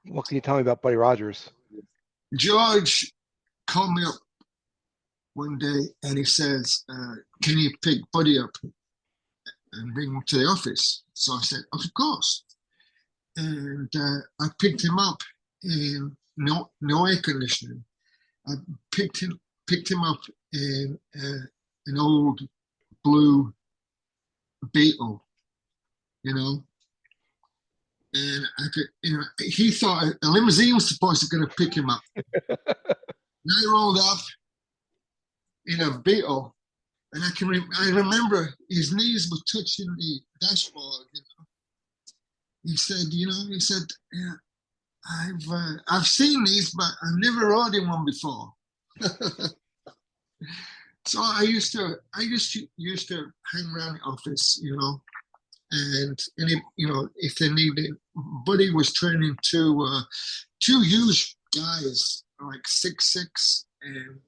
What can you tell me about Buddy Rogers? George called me up one day and he says, "Can you pick Buddy up and bring him to the office?" So I said, "Of course." And I picked him up in no air conditioning. I picked him up in an old blue Beetle, you know, and I could, he thought a limousine was supposed to going to pick him up. And I rolled up in a Beetle, and I remember his knees were touching the dashboard. He said, "Yeah, I've seen these, but I've never rode in one before." So I used to hang around the office, and if they needed, Buddy was training two huge guys, like 6'6" and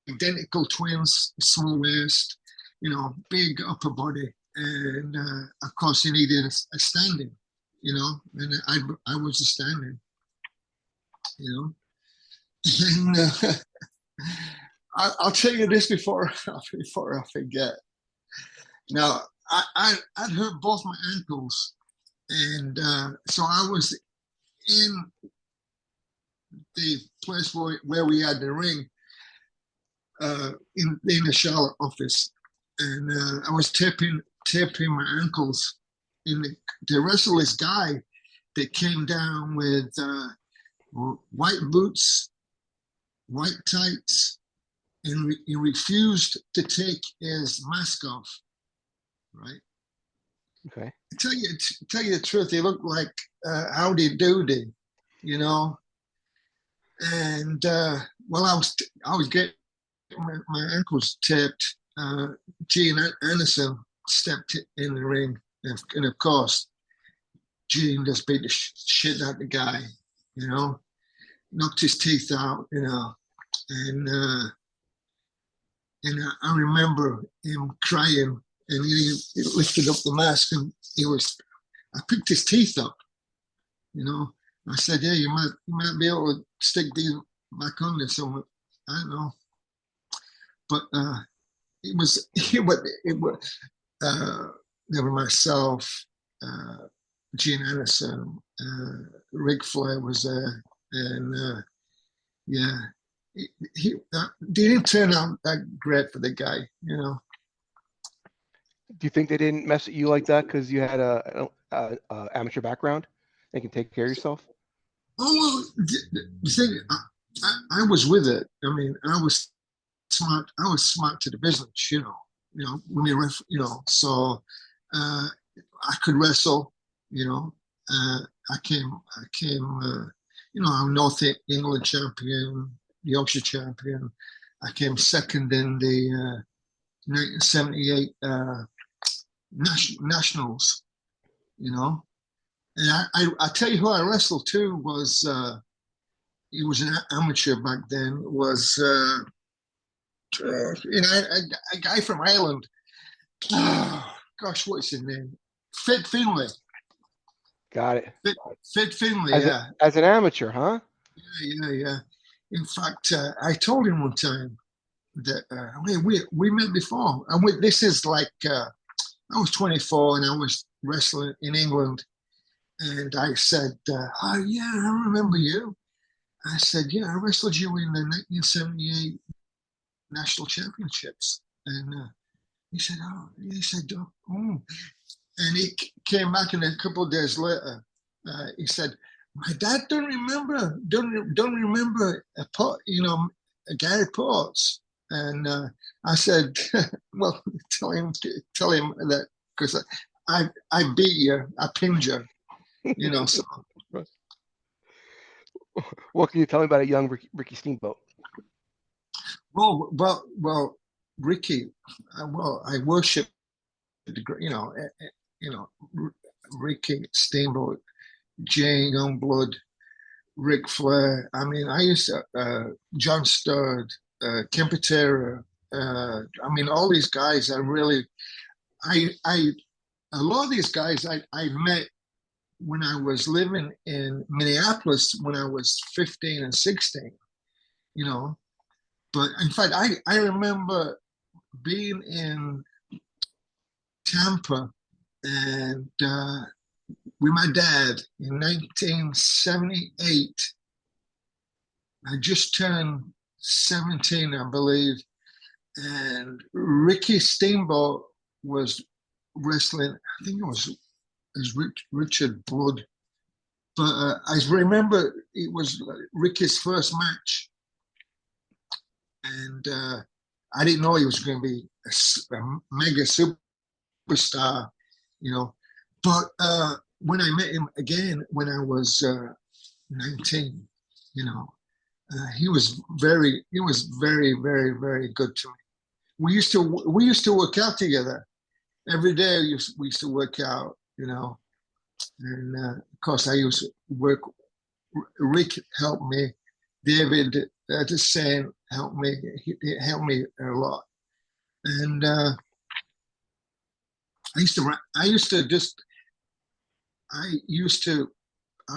identical twins, small waist, big upper body, and of course he needed a standing, and I was a standing, and I'll tell you this before I forget. Now I'd hurt both my ankles, and so I was in the place where we had the ring, in the Charlotte office, and I was taping my ankles. To wrestle this guy that came down with white boots, white tights, and he refused to take his mask off. Right. Okay. Tell you the truth, he looked like Howdy Doody, And well, I was getting my ankles taped. Gene Anderson stepped in the ring, and of course, Gene just beat the shit out of the guy, knocked his teeth out, and I remember him crying, and he lifted up the mask, and I picked his teeth up, I said, "Yeah, you might be able to stick these back on there somewhere." I don't know, but it was there were myself, Gene Anderson, Ric Flair was there, and yeah, he didn't turn out that great for the guy, Do you think they didn't mess with you like that because you had a amateur background and can take care of yourself? Oh well, the thing, I was with it. I mean, I was smart. I was smart to the business, when you so I could wrestle. I came. I'm North England champion, Yorkshire champion. I came second in the 1978 nationals. And I tell you who I wrestled too was he was an amateur back then. Was a guy from Ireland. Oh, gosh, what's his name? Fit Finlay. Got it. Fit Finlay. As an amateur, huh? Yeah. In fact, I told him one time that we met before. And this is like I was 24 and I was wrestling in England. And I said, "Oh yeah, I remember you." I said, "Yeah, I wrestled you in the 1978 national championships." And he said, "Oh," "Oh." And he came back, and a couple of days later, he said, "My dad don't remember Gary Ports." And I said, "Well, tell him that, because I beat you, I pinned you." So. What can you tell me about a young Ricky Steamboat? Well, Ricky. I worship, Ricky Steamboat, Jane Youngblood, Ric Flair. I mean, I used to John Studd, Kempitera. I mean, all these guys. A lot of these guys I met when I was living in Minneapolis when I was 15 and 16, you know. But in fact, I remember being in Tampa and with my dad in 1978. I just turned 17, I believe, and Ricky Steamboat was wrestling. I think it was Richard Blood, but I remember it was Ricky's first match, and I didn't know he was going to be a mega superstar, you know. But when I met him again when I was 19, you know, he was very, very, very good to me. We used to work out together every day. We used to work out, you know, and of course I used to work. Rick helped me. David, the same, helped me. He helped me a lot. And I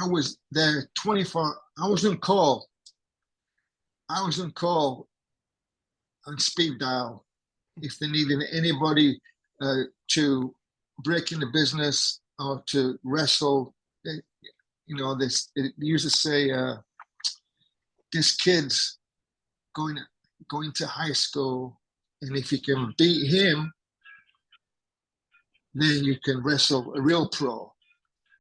was there 24. I was on call. I was on call on speed dial if they needed anybody to break in the business or to wrestle. You know, they used to say, this kid's going to high school, and if you can beat him, then you can wrestle a real pro.